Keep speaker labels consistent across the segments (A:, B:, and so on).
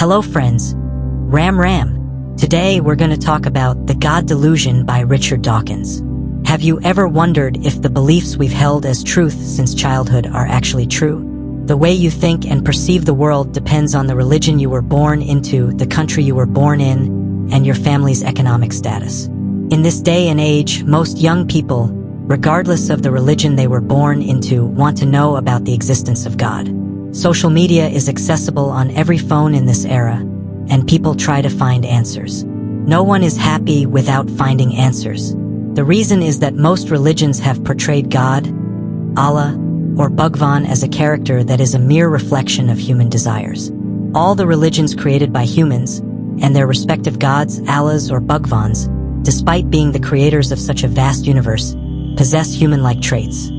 A: Hello friends, Ram Ram. Today we're going to talk about The God Delusion by Richard Dawkins. Have you ever wondered if the beliefs we've held as truth since childhood are actually true? The way you think and perceive the world depends on the religion you were born into, the country you were born in, and your family's economic status. In this day and age, most young people, regardless of the religion they were born into, want to know about the existence of God. Social media is accessible on every phone in this era, and people try to find answers. No one is happy without finding answers. The reason is that most religions have portrayed God, Allah, or Bhagwan as a character that is a mere reflection of human desires. All the religions created by humans, and their respective gods, Allahs or Bhagwans, despite being the creators of such a vast universe, possess human-like traits: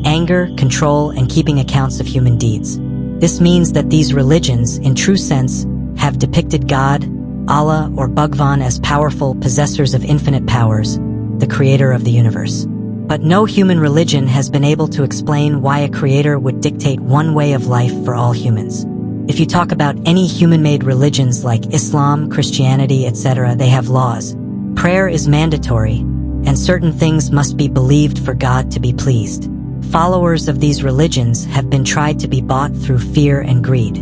A: anger, control, and keeping accounts of human deeds. This means that these religions, in true sense, have depicted God, Allah, or Bhagwan as powerful possessors of infinite powers, the creator of the universe. But no human religion has been able to explain why a creator would dictate one way of life for all humans. If you talk about any human-made religions like Islam, Christianity, etc., they have laws. Prayer is mandatory, and certain things must be believed for God to be pleased. Followers of these religions have been tried to be bought through fear and greed.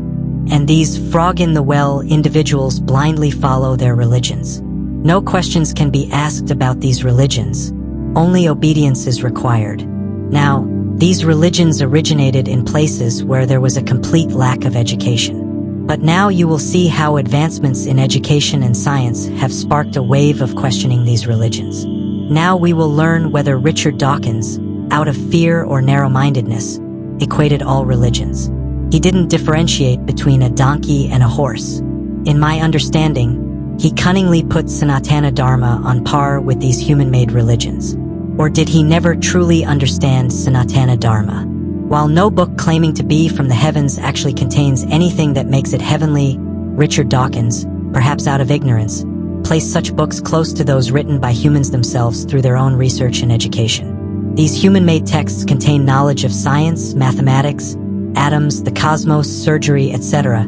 A: And these frog-in-the-well individuals blindly follow their religions. No questions can be asked about these religions. Only obedience is required. Now, these religions originated in places where there was a complete lack of education. But now you will see how advancements in education and science have sparked a wave of questioning these religions. Now we will learn whether Richard Dawkins, out of fear or narrow-mindedness, equated all religions. He didn't differentiate between a donkey and a horse. In my understanding, he cunningly put Sanatana Dharma on par with these human-made religions. Or did he never truly understand Sanatana Dharma? While no book claiming to be from the heavens actually contains anything that makes it heavenly, Richard Dawkins, perhaps out of ignorance, placed such books close to those written by humans themselves through their own research and education. These human-made texts contain knowledge of science, mathematics, atoms, the cosmos, surgery, etc.,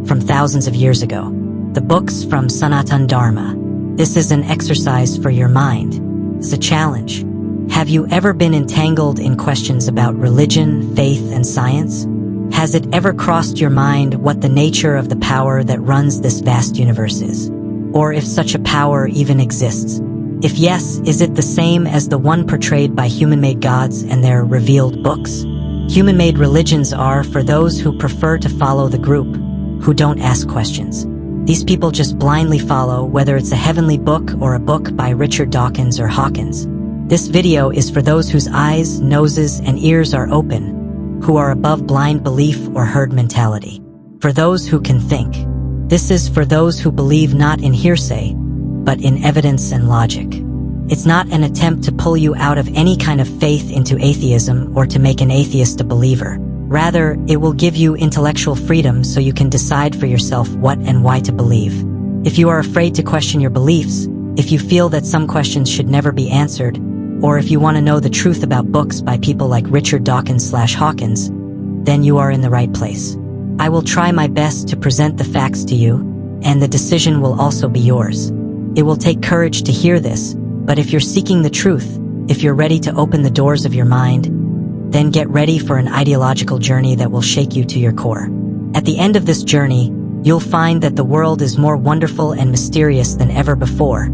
A: from thousands of years ago. The books from Sanatana Dharma. This is an exercise for your mind. It's a challenge. Have you ever been entangled in questions about religion, faith, and science? Has it ever crossed your mind what the nature of the power that runs this vast universe is? Or if such a power even exists? If yes, is it the same as the one portrayed by human-made gods and their revealed books? Human-made religions are for those who prefer to follow the group, who don't ask questions. These people just blindly follow, whether it's a heavenly book or a book by Richard Dawkins or Hawkins. This video is for those whose eyes, noses, and ears are open, who are above blind belief or herd mentality. For those who can think. This is for those who believe not in hearsay, but in evidence and logic. It's not an attempt to pull you out of any kind of faith into atheism or to make an atheist a believer. Rather, it will give you intellectual freedom so you can decide for yourself what and why to believe. If you are afraid to question your beliefs, if you feel that some questions should never be answered, or if you want to know the truth about books by people like Richard Dawkins/Hawkins, then you are in the right place. I will try my best to present the facts to you, and the decision will also be yours. It will take courage to hear this, but if you're seeking the truth, if you're ready to open the doors of your mind, then get ready for an ideological journey that will shake you to your core. At the end of this journey, you'll find that the world is more wonderful and mysterious than ever before,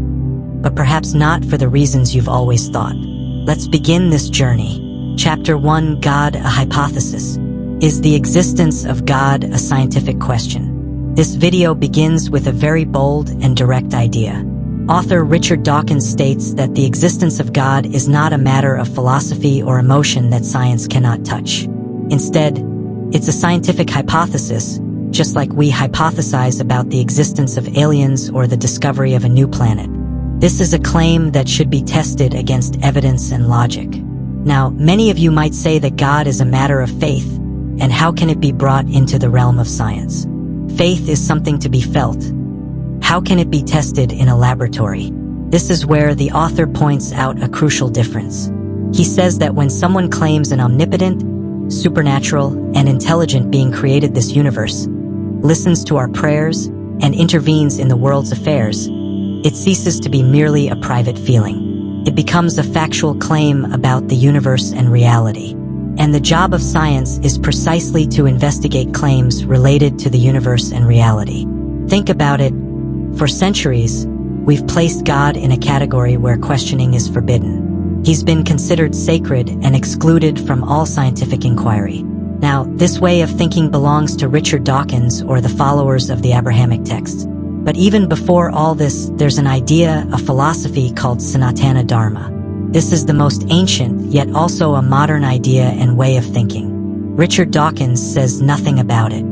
A: but perhaps not for the reasons you've always thought. Let's begin this journey. Chapter 1: God, a Hypothesis. Is the existence of God a scientific question? This video begins with a very bold and direct idea. Author Richard Dawkins states that the existence of God is not a matter of philosophy or emotion that science cannot touch. Instead, it's a scientific hypothesis, just like we hypothesize about the existence of aliens or the discovery of a new planet. This is a claim that should be tested against evidence and logic. Now, many of you might say that God is a matter of faith, and how can it be brought into the realm of science? Faith is something to be felt. How can it be tested in a laboratory? This is where the author points out a crucial difference. He says that when someone claims an omnipotent, supernatural, and intelligent being created this universe, listens to our prayers, and intervenes in the world's affairs, it ceases to be merely a private feeling. It becomes a factual claim about the universe and reality. And the job of science is precisely to investigate claims related to the universe and reality. Think about it. For centuries, we've placed God in a category where questioning is forbidden. He's been considered sacred and excluded from all scientific inquiry. Now, this way of thinking belongs to Richard Dawkins or the followers of the Abrahamic texts. But even before all this, there's an idea, a philosophy called Sanatana Dharma. This is the most ancient, yet also a modern idea and way of thinking. Richard Dawkins says nothing about it.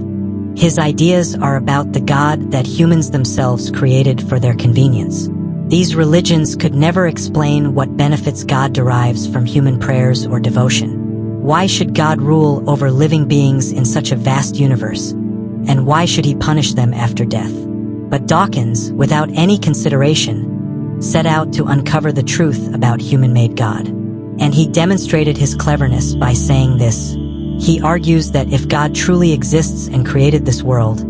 A: His ideas are about the God that humans themselves created for their convenience. These religions could never explain what benefits God derives from human prayers or devotion. Why should God rule over living beings in such a vast universe? And why should he punish them after death? But Dawkins, without any consideration, set out to uncover the truth about human-made God. And he demonstrated his cleverness by saying this. He argues that if God truly exists and created this world,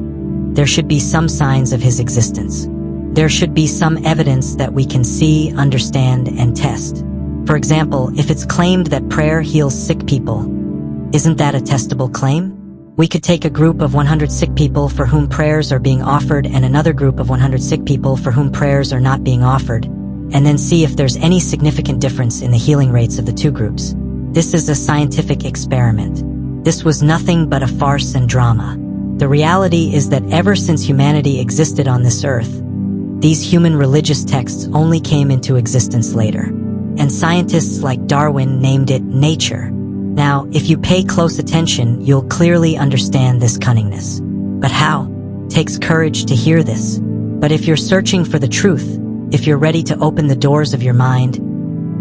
A: there should be some signs of his existence. There should be some evidence that we can see, understand, and test. For example, if it's claimed that prayer heals sick people, isn't that a testable claim? We could take a group of 100 sick people for whom prayers are being offered and another group of 100 sick people for whom prayers are not being offered, and then see if there's any significant difference in the healing rates of the two groups. This is a scientific experiment. This was nothing but a farce and drama. The reality is that ever since humanity existed on this earth, these human religious texts only came into existence later. And scientists like Darwin named it nature. Now, if you pay close attention, you'll clearly understand this cunningness. But how? Takes courage to hear this. But if you're searching for the truth, if you're ready to open the doors of your mind,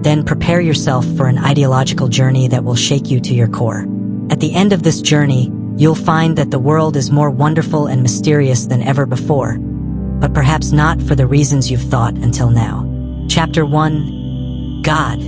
A: then prepare yourself for an ideological journey that will shake you to your core. At the end of this journey, you'll find that the world is more wonderful and mysterious than ever before, but perhaps not for the reasons you've thought until now. Chapter 1. God.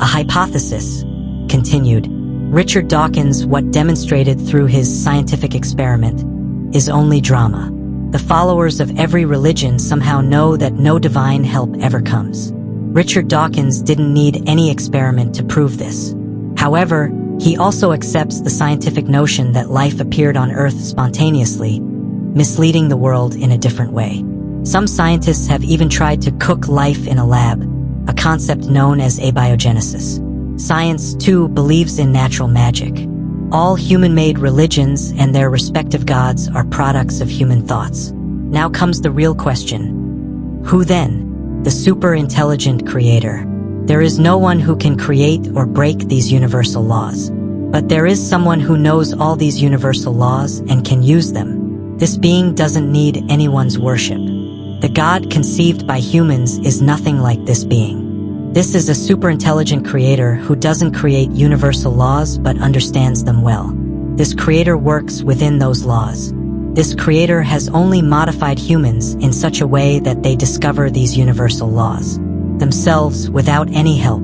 A: A hypothesis. Continued. Richard Dawkins, what demonstrated through his scientific experiment is only drama. The followers of every religion somehow know that no divine help ever comes. Richard Dawkins didn't need any experiment to prove this. However, he also accepts the scientific notion that life appeared on Earth spontaneously, misleading the world in a different way. Some scientists have even tried to cook life in a lab, a concept known as abiogenesis. Science, too, believes in natural magic. All human-made religions and their respective gods are products of human thoughts. Now comes the real question. Who then? The super-intelligent creator. There is no one who can create or break these universal laws. But there is someone who knows all these universal laws and can use them. This being doesn't need anyone's worship. The God conceived by humans is nothing like this being. This is a super-intelligent creator who doesn't create universal laws but understands them well. This creator works within those laws. This creator has only modified humans in such a way that they discover these universal laws themselves without any help.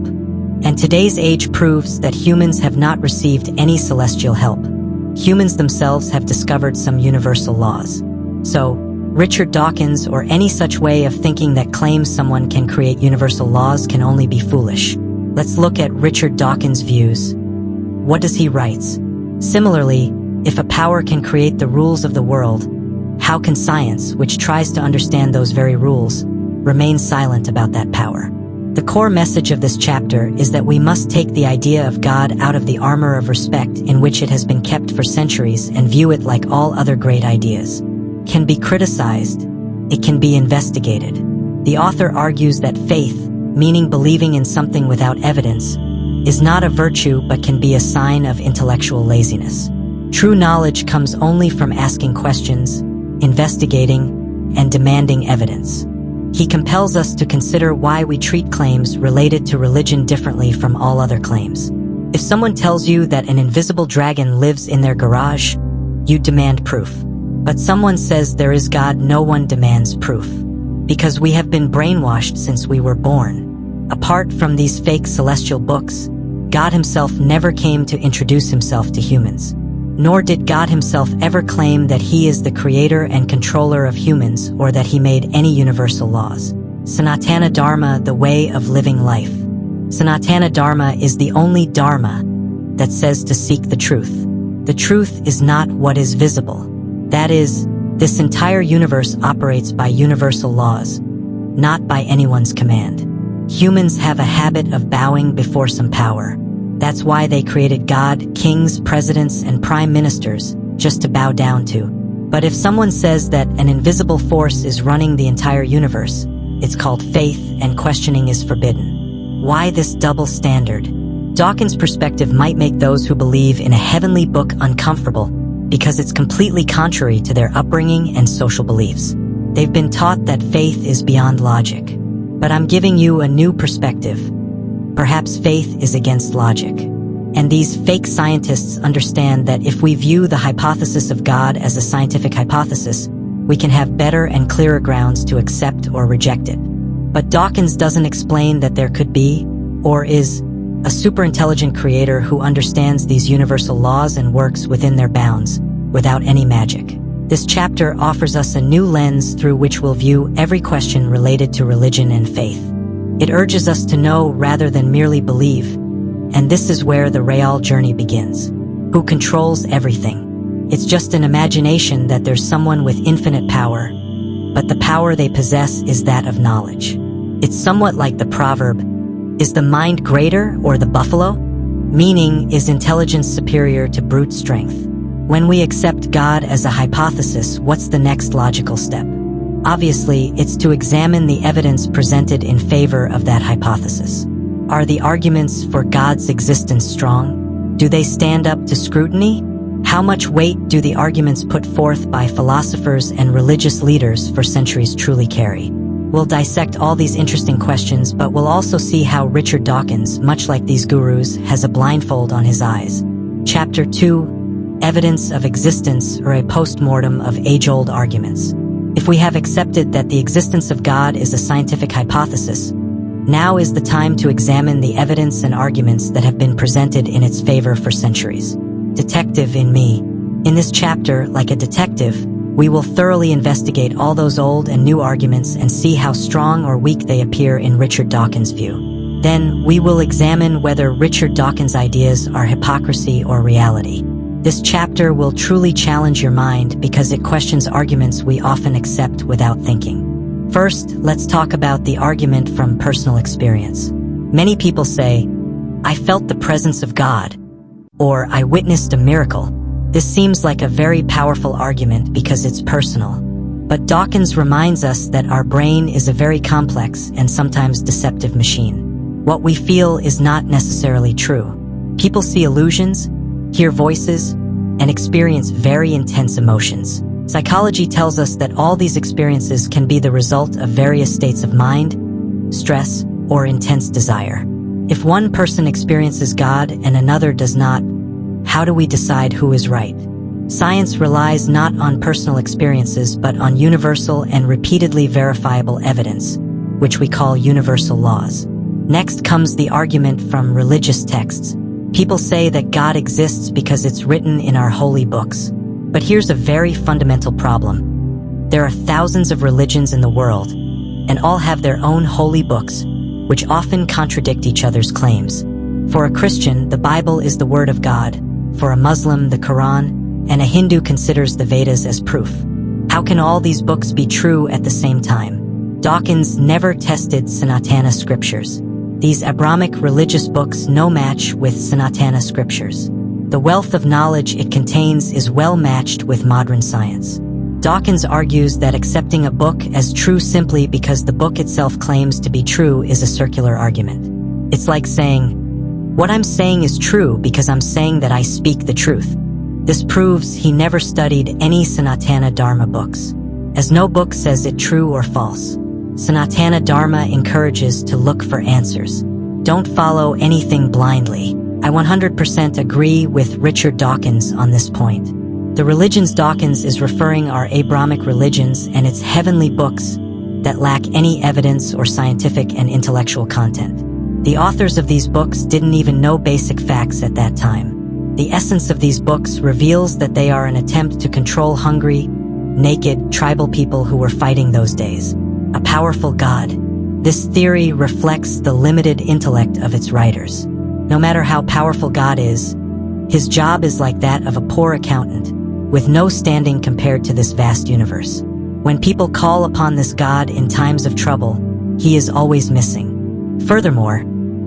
A: And today's age proves that humans have not received any celestial help. Humans themselves have discovered some universal laws. So, Richard Dawkins or any such way of thinking that claims someone can create universal laws can only be foolish. Let's look at Richard Dawkins' views. What does he write? Similarly, if a power can create the rules of the world, how can science, which tries to understand those very rules, remain silent about that power? The core message of this chapter is that we must take the idea of God out of the armor of respect in which it has been kept for centuries and view it like all other great ideas. Can be criticized, it can be investigated. The author argues that faith, meaning believing in something without evidence, is not a virtue but can be a sign of intellectual laziness. True knowledge comes only from asking questions, investigating, and demanding evidence. He compels us to consider why we treat claims related to religion differently from all other claims. If someone tells you that an invisible dragon lives in their garage, you demand proof. But someone says there is God, no one demands proof. Because we have been brainwashed since we were born. Apart from these fake celestial books, God himself never came to introduce himself to humans. Nor did God himself ever claim that he is the creator and controller of humans or that he made any universal laws. Sanatana Dharma, the way of living life. Sanatana Dharma is the only Dharma that says to seek the truth. The truth is not what is visible. That is, this entire universe operates by universal laws, not by anyone's command. Humans have a habit of bowing before some power. That's why they created God, kings, presidents, and prime ministers, just to bow down to. But if someone says that an invisible force is running the entire universe, it's called faith, and questioning is forbidden. Why this double standard? Dawkins' perspective might make those who believe in a heavenly book uncomfortable because it's completely contrary to their upbringing and social beliefs. They've been taught that faith is beyond logic. But I'm giving you a new perspective. Perhaps faith is against logic. And these fake scientists understand that if we view the hypothesis of God as a scientific hypothesis, we can have better and clearer grounds to accept or reject it. But Dawkins doesn't explain that there could be, or is, a superintelligent creator who understands these universal laws and works within their bounds, without any magic. This chapter offers us a new lens through which we'll view every question related to religion and faith. It urges us to know rather than merely believe, and this is where the real journey begins. Who controls everything? It's just an imagination that there's someone with infinite power, but the power they possess is that of knowledge. It's somewhat like the proverb, is the mind greater or the buffalo? Meaning, is intelligence superior to brute strength? When we accept God as a hypothesis, what's the next logical step? Obviously, it's to examine the evidence presented in favor of that hypothesis. Are the arguments for God's existence strong? Do they stand up to scrutiny? How much weight do the arguments put forth by philosophers and religious leaders for centuries truly carry? We'll dissect all these interesting questions, but we'll also see how Richard Dawkins, much like these gurus, has a blindfold on his eyes. Chapter 2, Evidence of Existence, or a Postmortem of Age-Old Arguments. If we have accepted that the existence of God is a scientific hypothesis, now is the time to examine the evidence and arguments that have been presented in its favor for centuries. Detective in me. In this chapter, like a detective, we will thoroughly investigate all those old and new arguments and see how strong or weak they appear in Richard Dawkins' view. Then, we will examine whether Richard Dawkins' ideas are hypocrisy or reality. This chapter will truly challenge your mind because it questions arguments we often accept without thinking. First, let's talk about the argument from personal experience. Many people say, I felt the presence of God, or I witnessed a miracle. This seems like a very powerful argument because it's personal. But Dawkins reminds us that our brain is a very complex and sometimes deceptive machine. What we feel is not necessarily true. People see illusions, hear voices, and experience very intense emotions. Psychology tells us that all these experiences can be the result of various states of mind, stress, or intense desire. If one person experiences God and another does not, how do we decide who is right? Science relies not on personal experiences but on universal and repeatedly verifiable evidence, which we call universal laws. Next comes the argument from religious texts. People say that God exists because it's written in our holy books. But here's a very fundamental problem. There are thousands of religions in the world, and all have their own holy books, which often contradict each other's claims. For a Christian, the Bible is the Word of God. For a Muslim, the Quran, and a Hindu considers the Vedas as proof. How can all these books be true at the same time? Dawkins never tested Sanatana scriptures. These Abrahamic religious books no match with Sanatana scriptures. The wealth of knowledge it contains is well matched with modern science. Dawkins argues that accepting a book as true simply because the book itself claims to be true is a circular argument. It's like saying, what I'm saying is true because I'm saying that I speak the truth. This proves he never studied any Sanatana Dharma books, as no book says it true or false. Sanatana Dharma encourages to look for answers. Don't follow anything blindly. I 100% agree with Richard Dawkins on this point. The religions Dawkins is referring are Abrahamic religions and its heavenly books that lack any evidence or scientific and intellectual content. The authors of these books didn't even know basic facts at that time. The essence of these books reveals that they are an attempt to control hungry, naked, tribal people who were fighting those days. A powerful God. This theory reflects the limited intellect of its writers. No matter how powerful God is, his job is like that of a poor accountant, with no standing compared to this vast universe. When people call upon this God in times of trouble, he is always missing. Furthermore,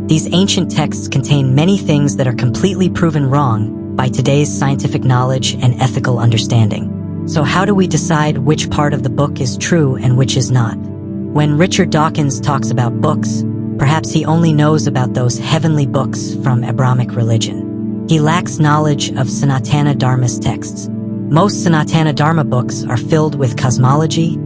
A: these ancient texts contain many things that are completely proven wrong by today's scientific knowledge and ethical understanding. So how do we decide which part of the book is true and which is not? When Richard Dawkins talks about books, perhaps he only knows about those heavenly books from Abrahamic religion. He lacks knowledge of Sanatana Dharma's texts. Most Sanatana Dharma books are filled with cosmology,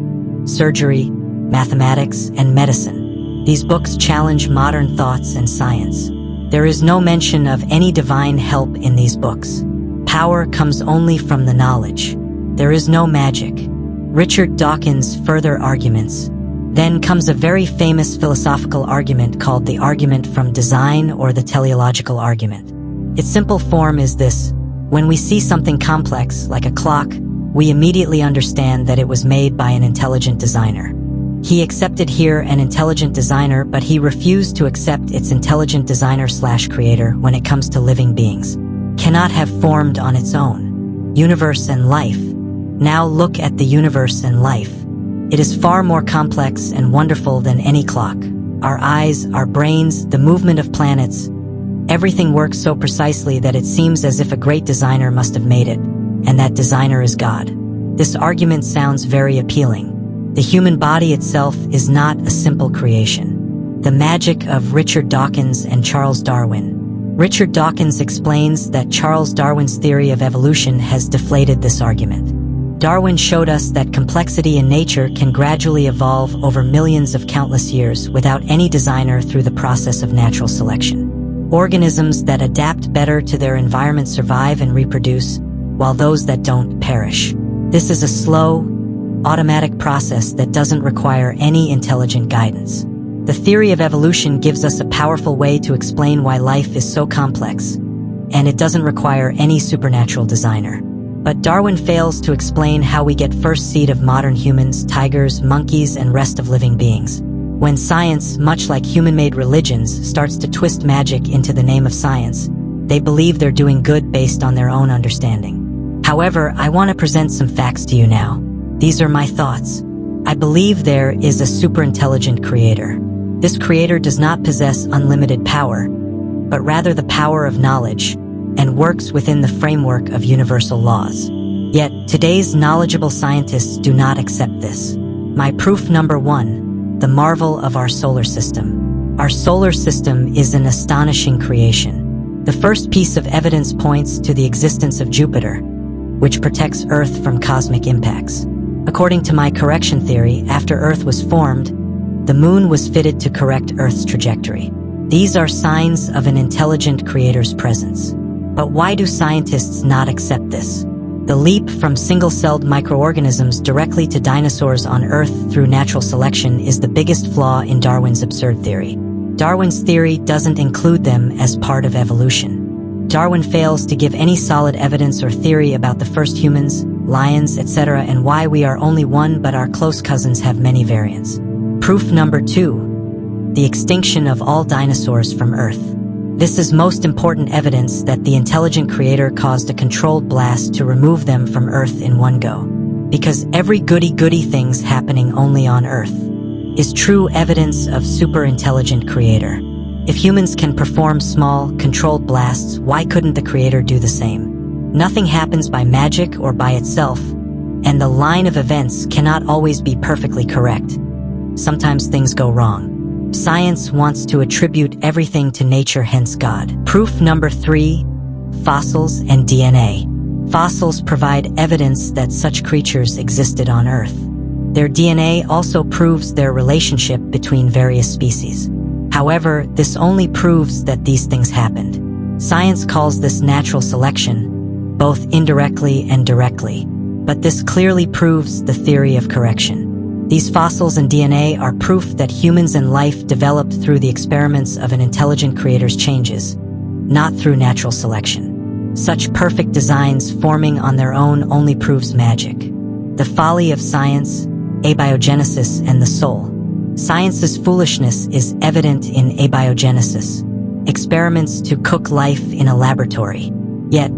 A: surgery, mathematics, and medicine. These books challenge modern thoughts and science. There is no mention of any divine help in these books. Power comes only from the knowledge. There is no magic. Richard Dawkins' further arguments. Then comes a very famous philosophical argument called the argument from design or the teleological argument. Its simple form is this: when we see something complex, like a clock, we immediately understand that it was made by an intelligent designer. He accepted here an intelligent designer, but he refused to accept its intelligent designer/creator when it comes to living beings. Cannot have formed on its own. Universe and life. Now look at the universe and life. It is far more complex and wonderful than any clock. Our eyes, our brains, the movement of planets, everything works so precisely that it seems as if a great designer must have made it, and that designer is God. This argument sounds very appealing. The human body itself is not a simple creation. The magic of Richard Dawkins and Charles Darwin. Richard Dawkins explains that Charles Darwin's theory of evolution has deflated this argument. Darwin showed us that complexity in nature can gradually evolve over millions of countless years without any designer through the process of natural selection. Organisms that adapt better to their environment survive and reproduce, while those that don't perish. This is a slow, automatic process that doesn't require any intelligent guidance. The theory of evolution gives us a powerful way to explain why life is so complex, and it doesn't require any supernatural designer. But Darwin fails to explain how we get first seed of modern humans, tigers, monkeys, and rest of living beings. When science, much like human-made religions, starts to twist magic into the name of science, they believe they're doing good based on their own understanding. However, I want to present some facts to you now. These are my thoughts. I believe there is a superintelligent creator. This creator does not possess unlimited power, but rather the power of knowledge, and works within the framework of universal laws. Yet, today's knowledgeable scientists do not accept this. My proof number 1, the marvel of our solar system. Our solar system is an astonishing creation. The first piece of evidence points to the existence of Jupiter, which protects Earth from cosmic impacts. According to my correction theory, after Earth was formed, the Moon was fitted to correct Earth's trajectory. These are signs of an intelligent creator's presence. But why do scientists not accept this? The leap from single-celled microorganisms directly to dinosaurs on Earth through natural selection is the biggest flaw in Darwin's absurd theory. Darwin's theory doesn't include them as part of evolution. Darwin fails to give any solid evidence or theory about the first humans, lions, etc., and why we are only one but our close cousins have many variants. Proof number 2, the extinction of all dinosaurs from Earth. This is most important evidence that the intelligent creator caused a controlled blast to remove them from Earth in one go. Because every goody-goody thing's happening only on Earth is true evidence of super-intelligent creator. If humans can perform small, controlled blasts, why couldn't the creator do the same? Nothing happens by magic or by itself, and the line of events cannot always be perfectly correct. Sometimes things go wrong. Science wants to attribute everything to nature, hence God. Proof number 3, fossils and DNA. Fossils provide evidence that such creatures existed on Earth. Their DNA also proves their relationship between various species. However, this only proves that these things happened. Science calls this natural selection, both indirectly and directly, but this clearly proves the theory of correction. These fossils and DNA are proof that humans and life developed through the experiments of an intelligent creator's changes, not through natural selection. Such perfect designs forming on their own only proves magic. The folly of science, abiogenesis, and the soul. Science's foolishness is evident in abiogenesis, experiments to cook life in a laboratory. Yet,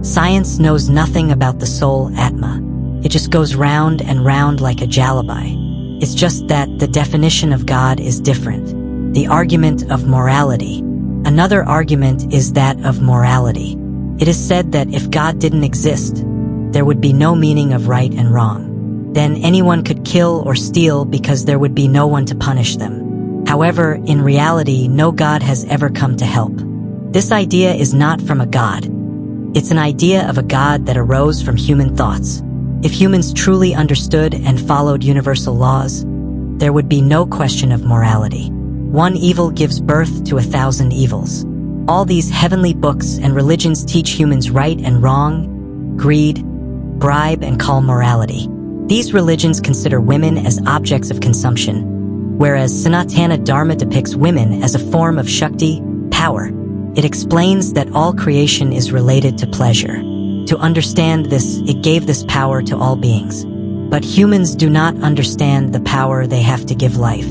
A: science knows nothing about the soul Atma. It just goes round and round like a jalabi. It's just that the definition of God is different. The argument of morality. Another argument is that of morality. It is said that if God didn't exist, there would be no meaning of right and wrong. Then anyone could kill or steal because there would be no one to punish them. However, in reality, no God has ever come to help. This idea is not from a God. It's an idea of a God that arose from human thoughts. If humans truly understood and followed universal laws, there would be no question of morality. One evil gives birth to 1,000 evils. All these heavenly books and religions teach humans right and wrong, greed, bribe, and call morality. These religions consider women as objects of consumption, whereas Sanatana Dharma depicts women as a form of Shakti, power. It explains that all creation is related to pleasure. To understand this, it gave this power to all beings. But humans do not understand the power they have to give life.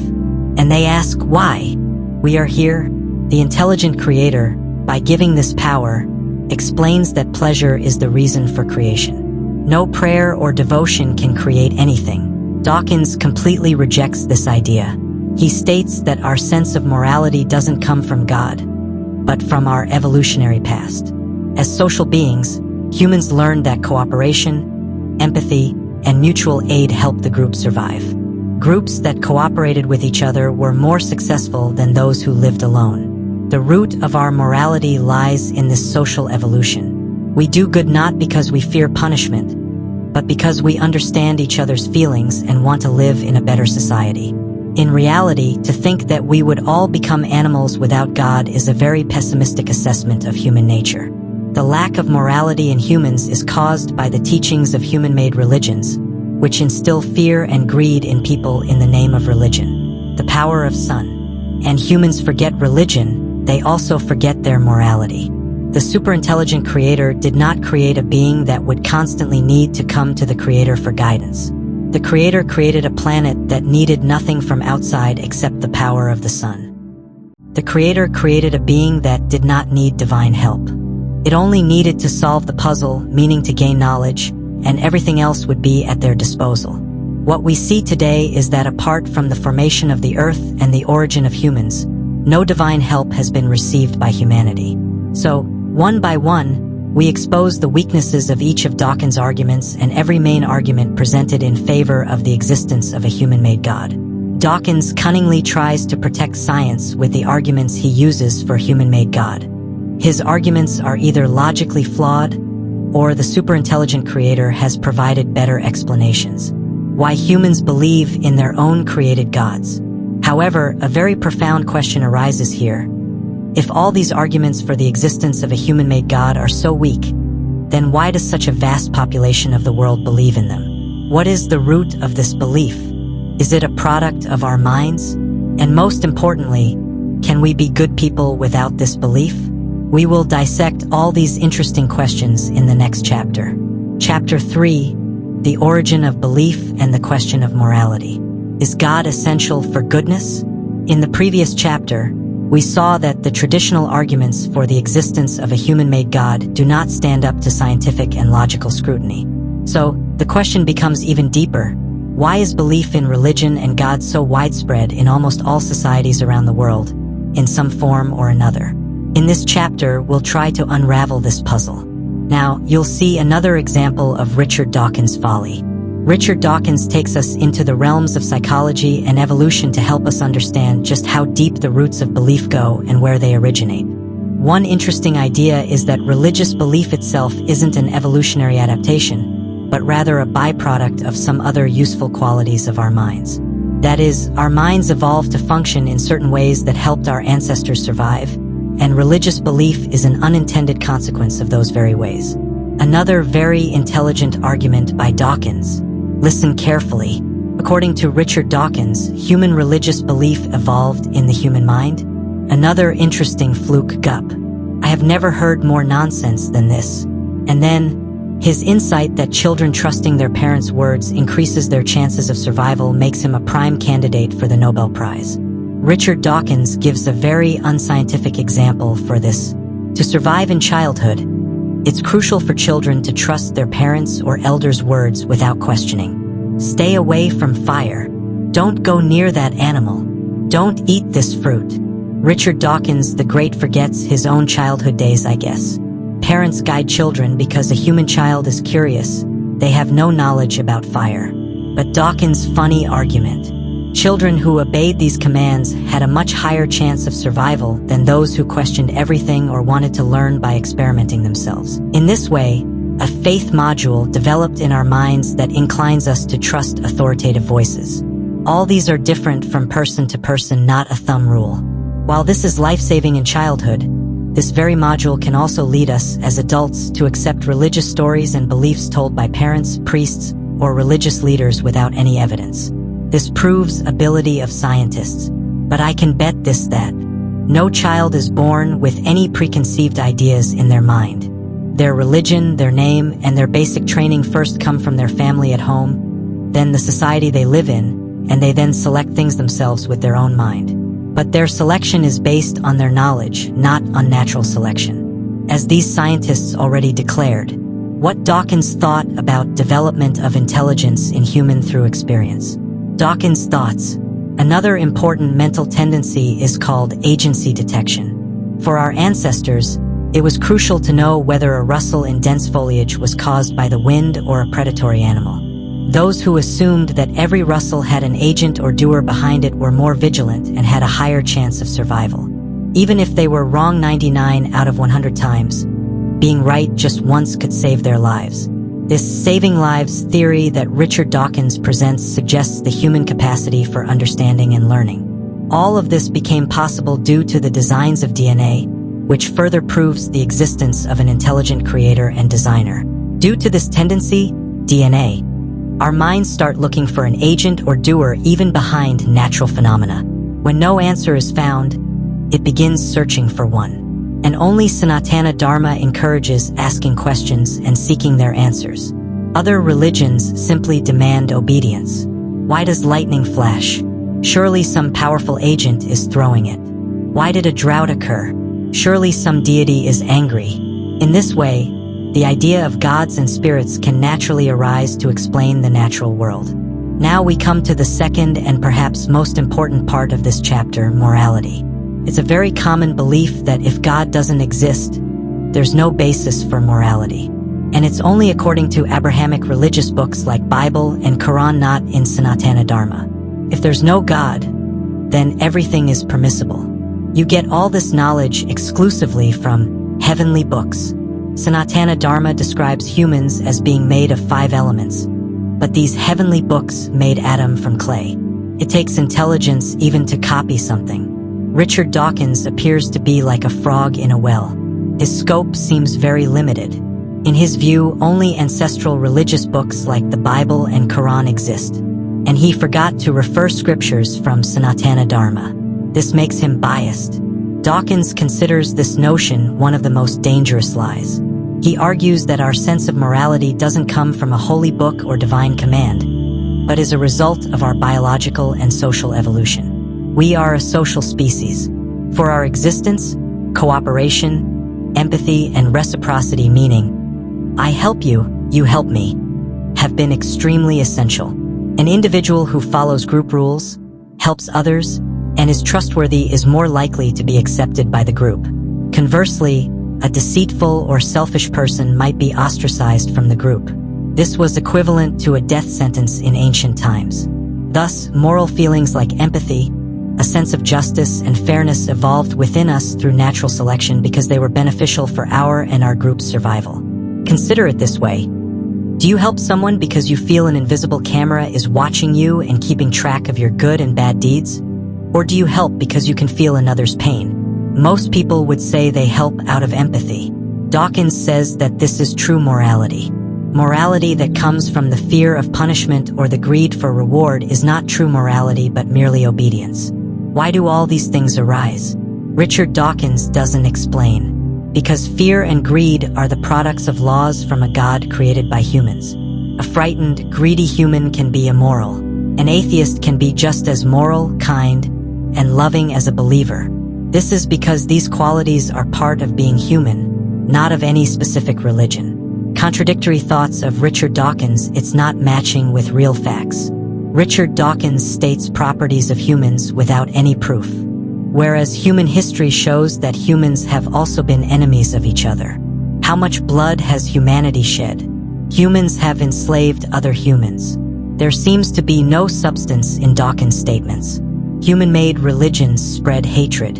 A: And they ask why. We are here. The intelligent creator, by giving this power, explains that pleasure is the reason for creation. No prayer or devotion can create anything. Dawkins completely rejects this idea. He states that our sense of morality doesn't come from God, but from our evolutionary past. As social beings, humans learned that cooperation, empathy, and mutual aid helped the group survive. Groups that cooperated with each other were more successful than those who lived alone. The root of our morality lies in this social evolution. We do good not because we fear punishment, but because we understand each other's feelings and want to live in a better society. In reality, to think that we would all become animals without God is a very pessimistic assessment of human nature. The lack of morality in humans is caused by the teachings of human-made religions, which instill fear and greed in people in the name of religion. The power of sun. And humans forget religion, they also forget their morality. The superintelligent creator did not create a being that would constantly need to come to the creator for guidance. The creator created a planet that needed nothing from outside except the power of the sun. The creator created a being that did not need divine help. It only needed to solve the puzzle, meaning to gain knowledge, and everything else would be at their disposal. What we see today is that apart from the formation of the earth and the origin of humans, no divine help has been received by humanity. So, one by one, we expose the weaknesses of each of Dawkins' arguments and every main argument presented in favor of the existence of a human-made God. Dawkins cunningly tries to protect science with the arguments he uses for human-made God. His arguments are either logically flawed, or the superintelligent creator has provided better explanations. Why humans believe in their own created gods. However, a very profound question arises here. If all these arguments for the existence of a human-made God are so weak, then why does such a vast population of the world believe in them? What is the root of this belief? Is it a product of our minds? And most importantly, can we be good people without this belief? We will dissect all these interesting questions in the next chapter. Chapter 3, The Origin of Belief and the Question of Morality. Is God essential for goodness? In the previous chapter, we saw that the traditional arguments for the existence of a human-made God do not stand up to scientific and logical scrutiny. So, the question becomes even deeper. Why is belief in religion and God so widespread in almost all societies around the world, in some form or another? In this chapter, we'll try to unravel this puzzle. Now, you'll see another example of Richard Dawkins' folly. Richard Dawkins takes us into the realms of psychology and evolution to help us understand just how deep the roots of belief go and where they originate. One interesting idea is that religious belief itself isn't an evolutionary adaptation, but rather a byproduct of some other useful qualities of our minds. That is, our minds evolved to function in certain ways that helped our ancestors survive, and religious belief is an unintended consequence of those very ways. Another very intelligent argument by Dawkins. Listen carefully. According to Richard Dawkins, human religious belief evolved in the human mind. Another interesting fluke gup. I have never heard more nonsense than this. And then, his insight that children trusting their parents' words increases their chances of survival makes him a prime candidate for the Nobel Prize. Richard Dawkins gives a very unscientific example for this. To survive in childhood, it's crucial for children to trust their parents' or elders' words without questioning. Stay away from fire. Don't go near that animal. Don't eat this fruit. Richard Dawkins the Great forgets his own childhood days, I guess. Parents guide children because a human child is curious. They have no knowledge about fire. But Dawkins' funny argument. Children who obeyed these commands had a much higher chance of survival than those who questioned everything or wanted to learn by experimenting themselves. In this way, a faith module developed in our minds that inclines us to trust authoritative voices. All these are different from person to person, not a thumb rule. While this is life-saving in childhood, this very module can also lead us as adults to accept religious stories and beliefs told by parents, priests, or religious leaders without any evidence. This proves ability of scientists. But I can bet this that no child is born with any preconceived ideas in their mind. Their religion, their name, and their basic training first come from their family at home, then the society they live in, and they then select things themselves with their own mind. But their selection is based on their knowledge, not on natural selection. As these scientists already declared, what Dawkins thought about development of intelligence in human through experience. Dawkins' thoughts. Another important mental tendency is called agency detection. For our ancestors, it was crucial to know whether a rustle in dense foliage was caused by the wind or a predatory animal. Those who assumed that every rustle had an agent or doer behind it were more vigilant and had a higher chance of survival. Even if they were wrong 99 out of 100 times, being right just once could save their lives. This saving lives theory that Richard Dawkins presents suggests the human capacity for understanding and learning. All of this became possible due to the designs of DNA, which further proves the existence of an intelligent creator and designer. Due to this tendency, DNA, our minds start looking for an agent or doer even behind natural phenomena. When no answer is found, it begins searching for one. And only Sanatana Dharma encourages asking questions and seeking their answers. Other religions simply demand obedience. Why does lightning flash? Surely some powerful agent is throwing it. Why did a drought occur? Surely some deity is angry. In this way, the idea of gods and spirits can naturally arise to explain the natural world. Now we come to the second and perhaps most important part of this chapter, morality. It's a very common belief that if God doesn't exist, there's no basis for morality. And it's only according to Abrahamic religious books like Bible and Quran, not in Sanatana Dharma. If there's no God, then everything is permissible. You get all this knowledge exclusively from heavenly books. Sanatana Dharma describes humans as being made of 5 elements, but these heavenly books made Adam from clay. It takes intelligence even to copy something. Richard Dawkins appears to be like a frog in a well. His scope seems very limited. In his view, only ancestral religious books like the Bible and Quran exist, and he forgot to refer scriptures from Sanatana Dharma. This makes him biased. Dawkins considers this notion one of the most dangerous lies. He argues that our sense of morality doesn't come from a holy book or divine command, but is a result of our biological and social evolution. We are a social species. For our existence, cooperation, empathy, and reciprocity, meaning, I help you, you help me, have been extremely essential. An individual who follows group rules, helps others, and is trustworthy is more likely to be accepted by the group. Conversely, a deceitful or selfish person might be ostracized from the group. This was equivalent to a death sentence in ancient times. Thus, moral feelings like empathy, a sense of justice and fairness evolved within us through natural selection because they were beneficial for our and our group's survival. Consider it this way. Do you help someone because you feel an invisible camera is watching you and keeping track of your good and bad deeds? Or do you help because you can feel another's pain? Most people would say they help out of empathy. Dawkins says that this is true morality. Morality that comes from the fear of punishment or the greed for reward is not true morality but merely obedience. Why do all these things arise? Richard Dawkins doesn't explain. Because fear and greed are the products of laws from a God created by humans. A frightened, greedy human can be immoral. An atheist can be just as moral, kind, and loving as a believer. This is because these qualities are part of being human, not of any specific religion. Contradictory thoughts of Richard Dawkins, it's not matching with real facts. Richard Dawkins states properties of humans without any proof, whereas human history shows that humans have also been enemies of each other. How much blood has humanity shed? Humans have enslaved other humans. There seems to be no substance in Dawkins' statements. Human-made religions spread hatred.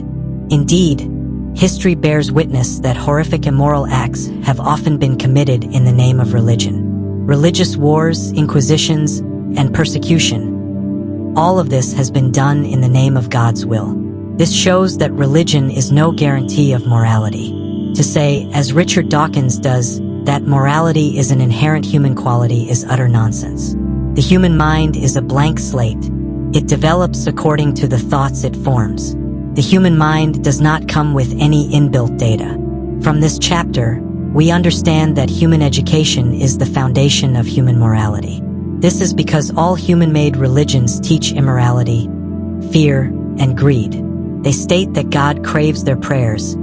A: Indeed, history bears witness that horrific immoral acts have often been committed in the name of religion. Religious wars, inquisitions, and persecution. All of this has been done in the name of God's will. This shows that religion is no guarantee of morality. To say, as Richard Dawkins does, that morality is an inherent human quality is utter nonsense. The human mind is a blank slate. It develops according to the thoughts it forms. The human mind does not come with any inbuilt data. From this chapter, we understand that human education is the foundation of human morality. This is because all human-made religions teach immorality, fear, and greed. They state that God craves their prayers,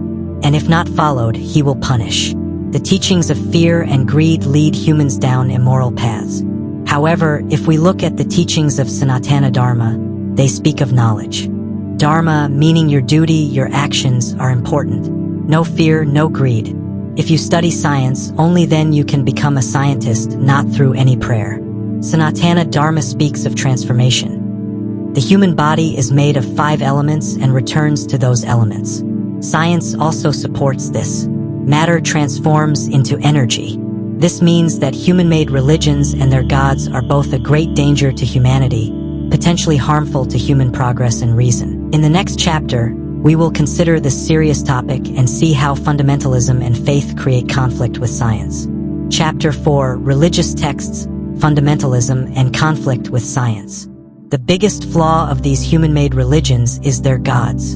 A: and if not followed, he will punish. The teachings of fear and greed lead humans down immoral paths. However, if we look at the teachings of Sanatana Dharma, they speak of knowledge. Dharma, meaning your duty, your actions, are important. No fear, no greed. If you study science, only then you can become a scientist, not through any prayer. Sanatana Dharma speaks of transformation. The human body is made of 5 elements and returns to those elements. Science also supports this. Matter transforms into energy. This means that human-made religions and their gods are both a great danger to humanity, potentially harmful to human progress and reason. In the next chapter, we will consider this serious topic and see how fundamentalism and faith create conflict with science. Chapter 4: Religious Texts, Fundamentalism, and Conflict with Science. The biggest flaw of these human-made religions is their gods,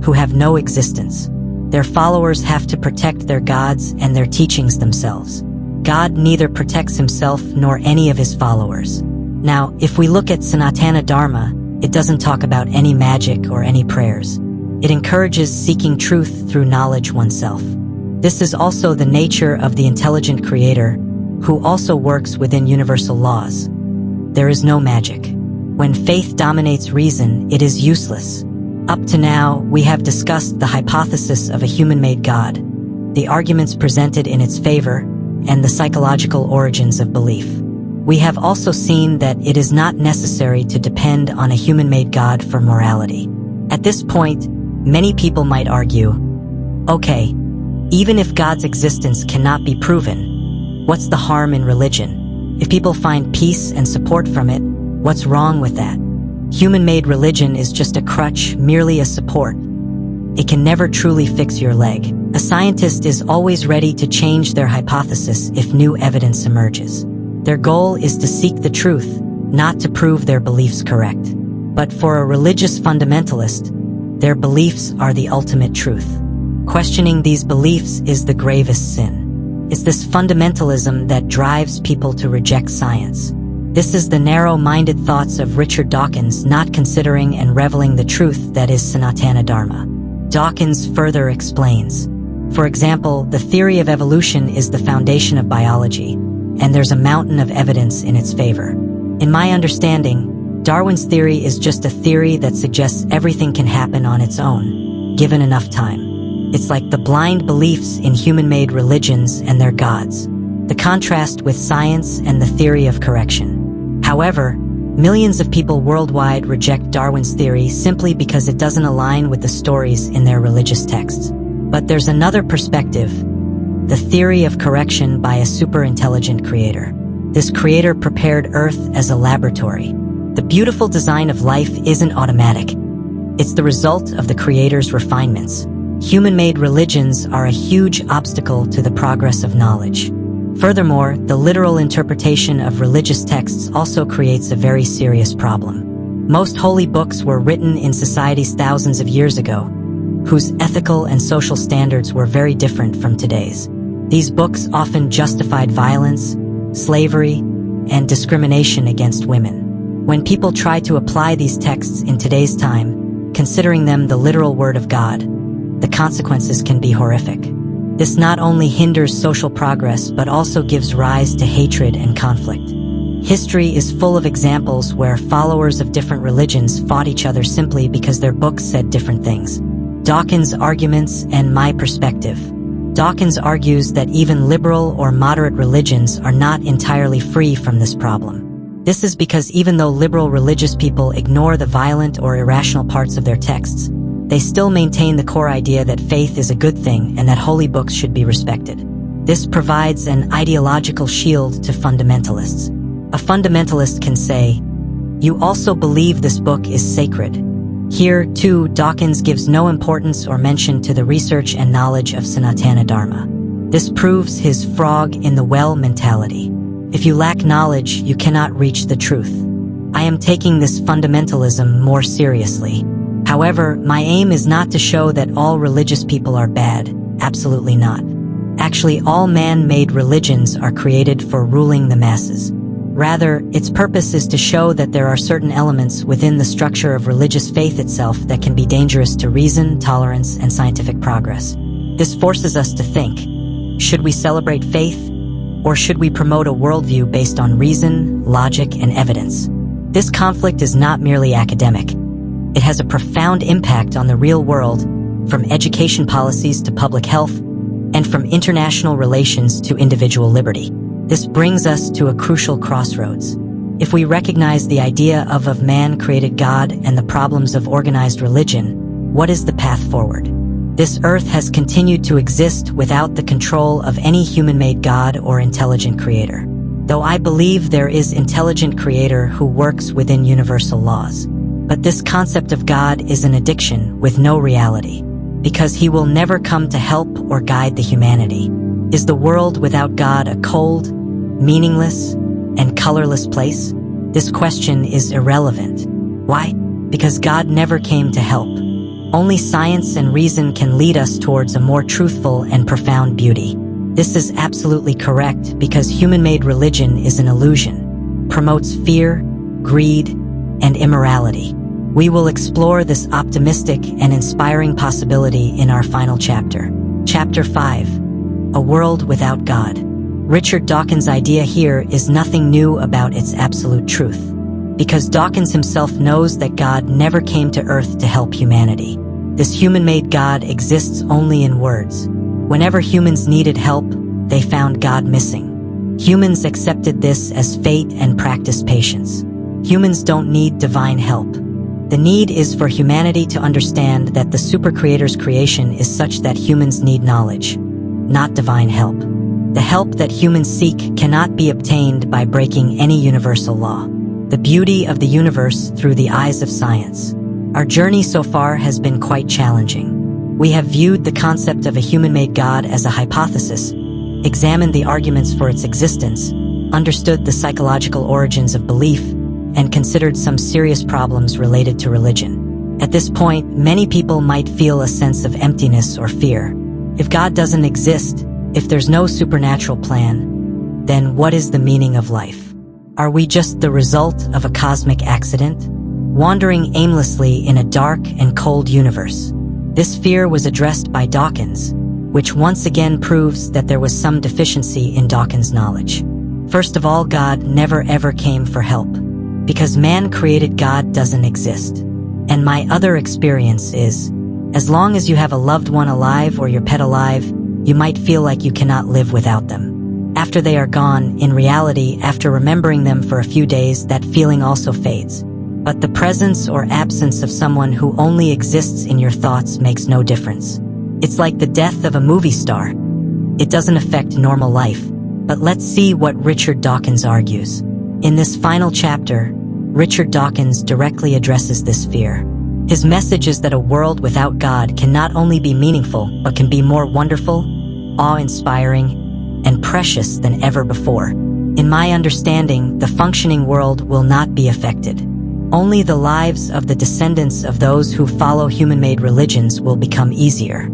A: who have no existence. Their followers have to protect their gods and their teachings themselves. God neither protects himself nor any of his followers. Now, if we look at Sanatana Dharma, it doesn't talk about any magic or any prayers. It encourages seeking truth through knowledge oneself. This is also the nature of the intelligent creator, who also works within universal laws. There is no magic. When faith dominates reason, it is useless. Up to now, we have discussed the hypothesis of a human-made God, the arguments presented in its favor, and the psychological origins of belief. We have also seen that it is not necessary to depend on a human-made God for morality. At this point, many people might argue, okay, even if God's existence cannot be proven, what's the harm in religion? If people find peace and support from it, what's wrong with that? Human-made religion is just a crutch, merely a support. It can never truly fix your leg. A scientist is always ready to change their hypothesis if new evidence emerges. Their goal is to seek the truth, not to prove their beliefs correct. But for a religious fundamentalist, their beliefs are the ultimate truth. Questioning these beliefs is the gravest sin. It's this fundamentalism that drives people to reject science. This is the narrow-minded thoughts of Richard Dawkins not considering and reveling the truth that is Sanatana Dharma. Dawkins further explains. For example, the theory of evolution is the foundation of biology, and there's a mountain of evidence in its favor. In my understanding, Darwin's theory is just a theory that suggests everything can happen on its own, given enough time. It's like the blind beliefs in human-made religions and their gods, the contrast with science and the theory of correction. However, millions of people worldwide reject Darwin's theory simply because it doesn't align with the stories in their religious texts. But there's another perspective, the theory of correction by a super-intelligent creator. This creator prepared Earth as a laboratory. The beautiful design of life isn't automatic. It's the result of the creator's refinements. Human-made religions are a huge obstacle to the progress of knowledge. Furthermore, the literal interpretation of religious texts also creates a very serious problem. Most holy books were written in societies thousands of years ago, whose ethical and social standards were very different from today's. These books often justified violence, slavery, and discrimination against women. When people try to apply these texts in today's time, considering them the literal word of God, the consequences can be horrific. This not only hinders social progress but also gives rise to hatred and conflict. History is full of examples where followers of different religions fought each other simply because their books said different things. Dawkins' arguments and my perspective. Dawkins argues that even liberal or moderate religions are not entirely free from this problem. This is because even though liberal religious people ignore the violent or irrational parts of their texts, they still maintain the core idea that faith is a good thing and that holy books should be respected. This provides an ideological shield to fundamentalists. A fundamentalist can say, "You also believe this book is sacred." Here, too, Dawkins gives no importance or mention to the research and knowledge of Sanatana Dharma. This proves his frog in the well mentality. If you lack knowledge, you cannot reach the truth. I am taking this fundamentalism more seriously. However, my aim is not to show that all religious people are bad. Absolutely not. Actually, all man-made religions are created for ruling the masses. Rather, its purpose is to show that there are certain elements within the structure of religious faith itself that can be dangerous to reason, tolerance, and scientific progress. This forces us to think, should we celebrate faith, or should we promote a worldview based on reason, logic, and evidence? This conflict is not merely academic. It has a profound impact on the real world, from education policies to public health, and from international relations to individual liberty. This brings us to a crucial crossroads. If we recognize the idea of man-created God and the problems of organized religion, what is the path forward? This earth has continued to exist without the control of any human-made God or intelligent creator. Though I believe there is intelligent creator who works within universal laws. But this concept of God is an addiction with no reality, because he will never come to help or guide the humanity. Is the world without God a cold, meaningless, and colorless place? This question is irrelevant. Why? Because God never came to help. Only science and reason can lead us towards a more truthful and profound beauty. This is absolutely correct because human-made religion is an illusion, promotes fear, greed, and immorality. We will explore this optimistic and inspiring possibility in our final chapter. Chapter 5. A World Without God. Richard Dawkins' idea here is nothing new about its absolute truth, because Dawkins himself knows that God never came to Earth to help humanity. This human-made God exists only in words. Whenever humans needed help, they found God missing. Humans accepted this as fate and practiced patience. Humans don't need divine help. The need is for humanity to understand that the super creator's creation is such that humans need knowledge, not divine help. The help that humans seek cannot be obtained by breaking any universal law. The beauty of the universe through the eyes of science. Our journey so far has been quite challenging. We have viewed the concept of a human-made God as a hypothesis, examined the arguments for its existence, understood the psychological origins of belief, and considered some serious problems related to religion. At this point, many people might feel a sense of emptiness or fear. If God doesn't exist, if there's no supernatural plan, then what is the meaning of life? Are we just the result of a cosmic accident, wandering aimlessly in a dark and cold universe? This fear was addressed by Dawkins, which once again proves that there was some deficiency in Dawkins' knowledge. First of all, God never ever came for help, because man-created God doesn't exist. And my other experience is, as long as you have a loved one alive or your pet alive, you might feel like you cannot live without them. After they are gone, in reality, after remembering them for a few days, that feeling also fades. But the presence or absence of someone who only exists in your thoughts makes no difference. It's like the death of a movie star. It doesn't affect normal life. But let's see what Richard Dawkins argues. In this final chapter, Richard Dawkins directly addresses this fear. His message is that a world without God can not only be meaningful, but can be more wonderful, awe-inspiring, and precious than ever before. In my understanding, the functioning world will not be affected. Only the lives of the descendants of those who follow human-made religions will become easier.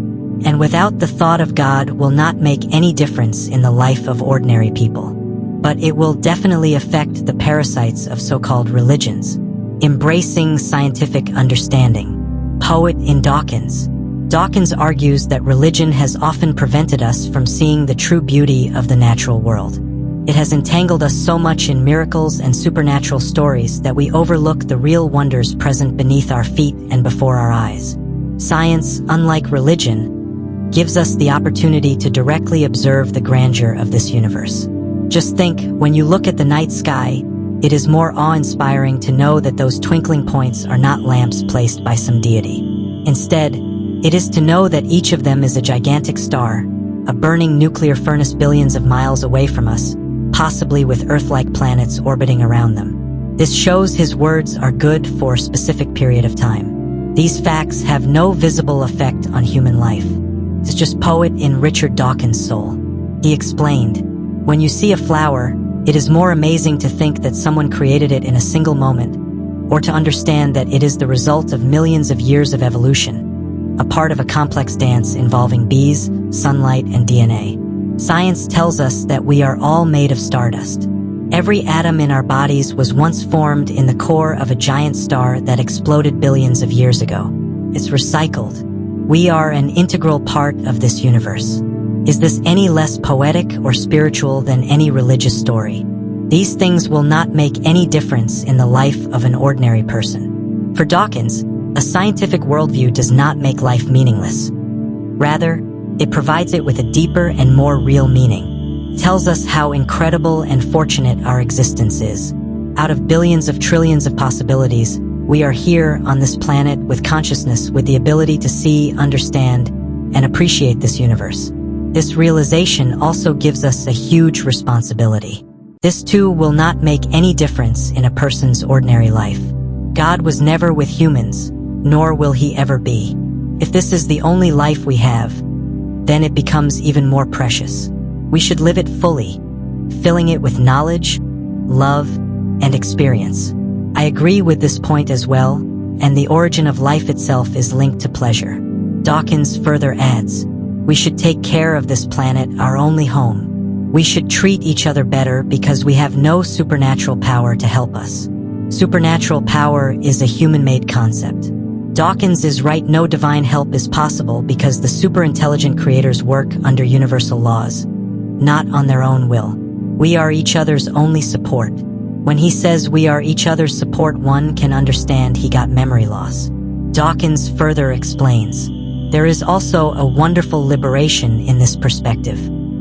A: And without the thought of God will not make any difference in the life of ordinary people. But it will definitely affect the parasites of so-called religions. Embracing scientific understanding. Poet in Dawkins. Dawkins argues that religion has often prevented us from seeing the true beauty of the natural world. It has entangled us so much in miracles and supernatural stories that we overlook the real wonders present beneath our feet and before our eyes. Science, unlike religion, gives us the opportunity to directly observe the grandeur of this universe. Just think, when you look at the night sky, it is more awe-inspiring to know that those twinkling points are not lamps placed by some deity. Instead, it is to know that each of them is a gigantic star, a burning nuclear furnace billions of miles away from us, possibly with Earth-like planets orbiting around them. This shows his words are good for a specific period of time. These facts have no visible effect on human life. It's just poet in Richard Dawkins' soul. He explained, "When you see a flower, it is more amazing to think that someone created it in a single moment, or to understand that it is the result of millions of years of evolution, a part of a complex dance involving bees, sunlight, and DNA. Science tells us that we are all made of stardust. Every atom in our bodies was once formed in the core of a giant star that exploded billions of years ago. It's recycled. We are an integral part of this universe. Is this any less poetic or spiritual than any religious story? These things will not make any difference in the life of an ordinary person." For Dawkins, a scientific worldview does not make life meaningless. Rather, it provides it with a deeper and more real meaning. It tells us how incredible and fortunate our existence is. Out of billions of trillions of possibilities, we are here on this planet with consciousness, with the ability to see, understand, and appreciate this universe. This realization also gives us a huge responsibility. This too will not make any difference in a person's ordinary life. God was never with humans, nor will he ever be. If this is the only life we have, then it becomes even more precious. We should live it fully, filling it with knowledge, love, and experience. I agree with this point as well, and the origin of life itself is linked to pleasure. Dawkins further adds, "We should take care of this planet, our only home. We should treat each other better because we have no supernatural power to help us. Supernatural power is a human-made concept." Dawkins is right, no divine help is possible because the super-intelligent creators work under universal laws, not on their own will. We are each other's only support. When he says we are each other's support, one can understand he got memory loss. Dawkins further explains, "There is also a wonderful liberation in this perspective.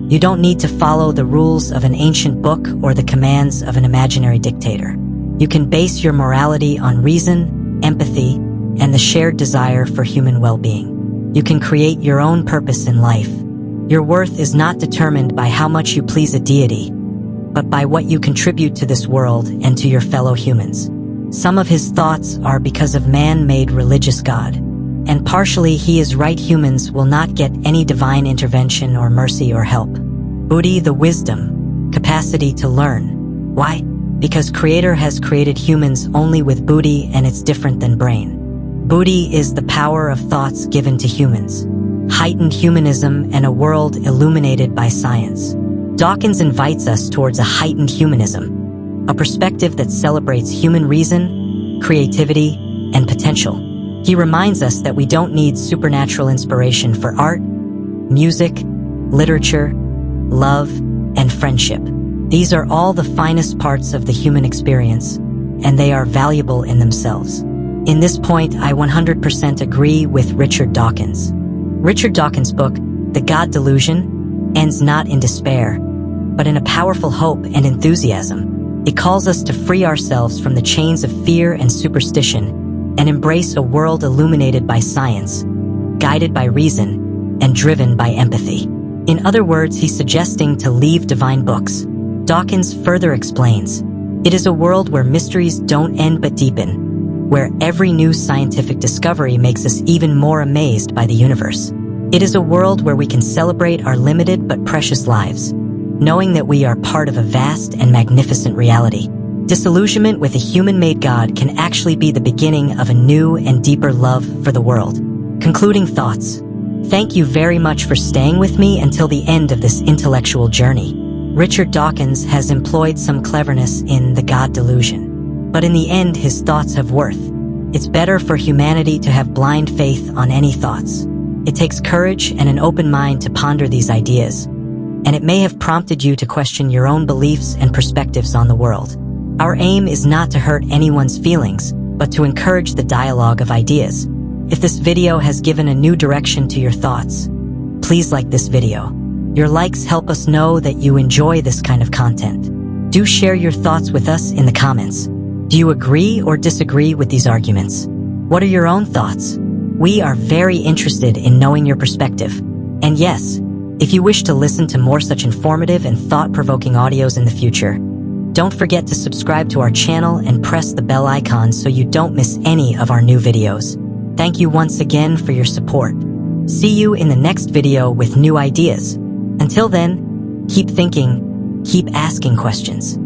A: You don't need to follow the rules of an ancient book or the commands of an imaginary dictator. You can base your morality on reason, empathy, and the shared desire for human well-being. You can create your own purpose in life. Your worth is not determined by how much you please a deity, but by what you contribute to this world and to your fellow humans." Some of his thoughts are because of man-made religious God. And partially he is right, humans will not get any divine intervention or mercy or help. Buddhi, the wisdom, capacity to learn. Why? Because Creator has created humans only with buddhi, and it's different than brain. Buddhi is the power of thoughts given to humans, heightened humanism, and a world illuminated by science. Dawkins invites us towards a heightened humanism, a perspective that celebrates human reason, creativity, and potential. He reminds us that we don't need supernatural inspiration for art, music, literature, love, and friendship. These are all the finest parts of the human experience, and they are valuable in themselves. In this point, I 100% agree with Richard Dawkins. Richard Dawkins' book, The God Delusion, ends not in despair, but in a powerful hope and enthusiasm. It calls us to free ourselves from the chains of fear and superstition and embrace a world illuminated by science, guided by reason, and driven by empathy. In other words, he's suggesting to leave divine books. Dawkins further explains, "It is a world where mysteries don't end but deepen, where every new scientific discovery makes us even more amazed by the universe. It is a world where we can celebrate our limited but precious lives, knowing that we are part of a vast and magnificent reality." Disillusionment with a human-made God can actually be the beginning of a new and deeper love for the world. Concluding thoughts. Thank you very much for staying with me until the end of this intellectual journey. Richard Dawkins has employed some cleverness in the God delusion, but in the end his thoughts have worth. It's better for humanity to have blind faith on any thoughts. It takes courage and an open mind to ponder these ideas, and it may have prompted you to question your own beliefs and perspectives on the world. Our aim is not to hurt anyone's feelings, but to encourage the dialogue of ideas. If this video has given a new direction to your thoughts, please like this video. Your likes help us know that you enjoy this kind of content. Do share your thoughts with us in the comments. Do you agree or disagree with these arguments? What are your own thoughts? We are very interested in knowing your perspective. And yes, if you wish to listen to more such informative and thought-provoking audios in the future, don't forget to subscribe to our channel and press the bell icon so you don't miss any of our new videos. Thank you once again for your support. See you in the next video with new ideas. Until then, keep thinking, keep asking questions.